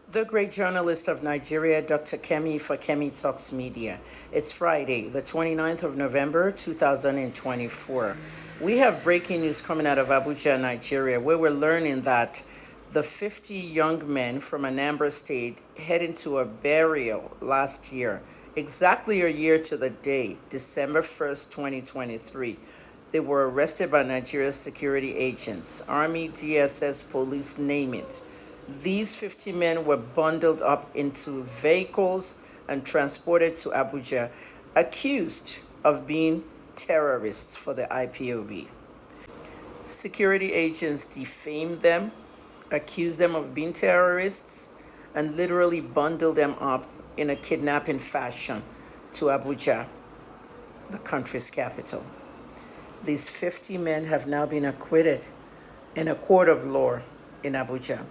The great journalist of Nigeria, Dr. Kemi for Kemi Talks Media. It's Friday, the 29th of November, 2024. We have breaking news coming out of Abuja, Nigeria, where we're learning that the 50 young men from Anambra State heading to a burial last year, exactly a year to the day, December 1st, 2023. They were arrested by Nigeria's security agents, Army, DSS, police, name it. These 50 men were bundled up into vehicles and transported to Abuja, accused of being terrorists for the IPOB. Security agents defamed them, accused them of being terrorists, and literally bundled them up in a kidnapping fashion to Abuja, the country's capital. These 50 men have now been acquitted in a court of law in Abuja.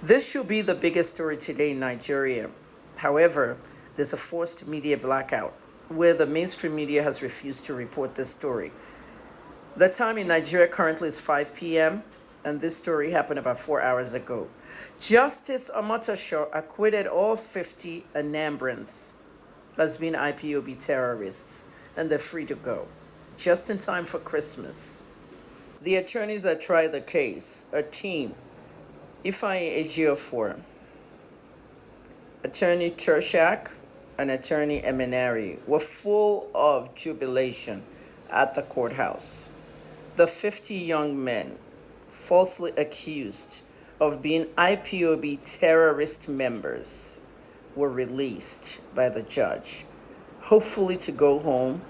This should be the biggest story today in Nigeria. However, there's a forced media blackout where the mainstream media has refused to report this story. The time in Nigeria currently is 5 p.m., and this story happened about 4 hours ago. Justice Omotosho acquitted all 50 Anambrans as being IPOB terrorists, and they're free to go, just in time for Christmas. The attorneys that tried the case, a team, Ifeanyi Ejiofor, Attorney Tershak, and Attorney Eminari, were full of jubilation at the courthouse. The 50 young men falsely accused of being IPOB terrorist members were released by the judge, hopefully to go home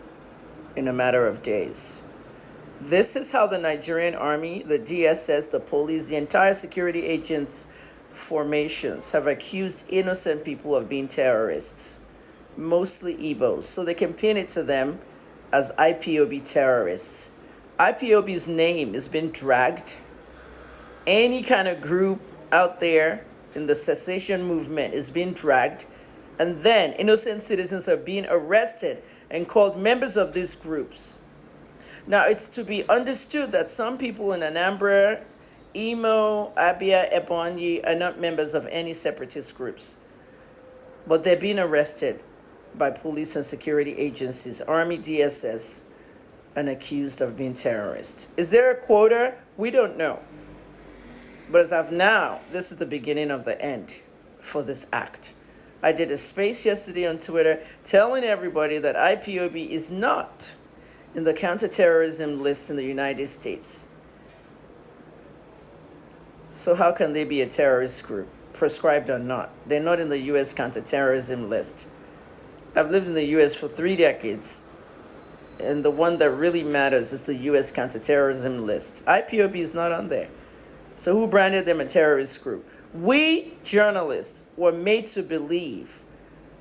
in a matter of days. This is how the Nigerian Army, the DSS, the police, the entire security agents formations have accused innocent people of being terrorists, mostly Igbos, so they can pin it to them as IPOB terrorists. IPOB's name has been dragged. Any kind of group out there in the secession movement is being dragged, and then innocent citizens are being arrested and called members of these groups. Now, it's to be understood that some people in Anambra, Imo, Abia, Ebonyi are not members of any separatist groups, but they're being arrested by police and security agencies, Army, DSS, and accused of being terrorists. Is there a quota? We don't know. But as of now, this is the beginning of the end for this act. I did a space yesterday on Twitter telling everybody that IPOB is not in the counterterrorism list in the United States. So how can they be a terrorist group, prescribed or not? They're not in the U.S. counterterrorism list. I've lived in the U.S. for 3 decades, and the one that really matters is the U.S. counterterrorism list. IPOB is not on there. So who branded them a terrorist group? We journalists were made to believe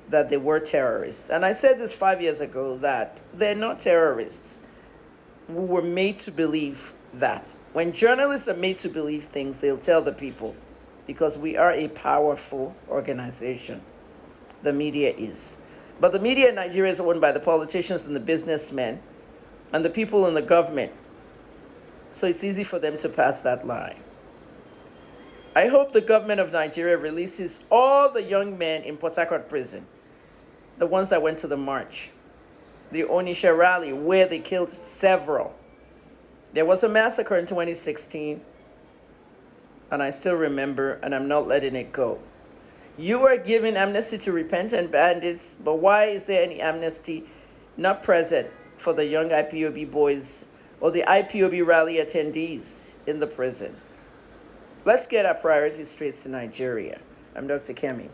that they were terrorists. And I said this 5 years ago, that they're not terrorists. We were made to believe that. When journalists are made to believe things, they'll tell the people, because we are a powerful organization. The media is. But the media in Nigeria is owned by the politicians and the businessmen and the people in the government. So it's easy for them to pass that lie. I hope the government of Nigeria releases all the young men in Port Harcourt prison, the ones that went to the march, the Onisha rally, where they killed several. There was a massacre in 2016, and I still remember, and I'm not letting it go. You are giving amnesty to repentant bandits, but why is there any amnesty not present for the young IPOB boys or the IPOB rally attendees in the prison? Let's get our priorities straight to Nigeria. I'm Dr. Kemi.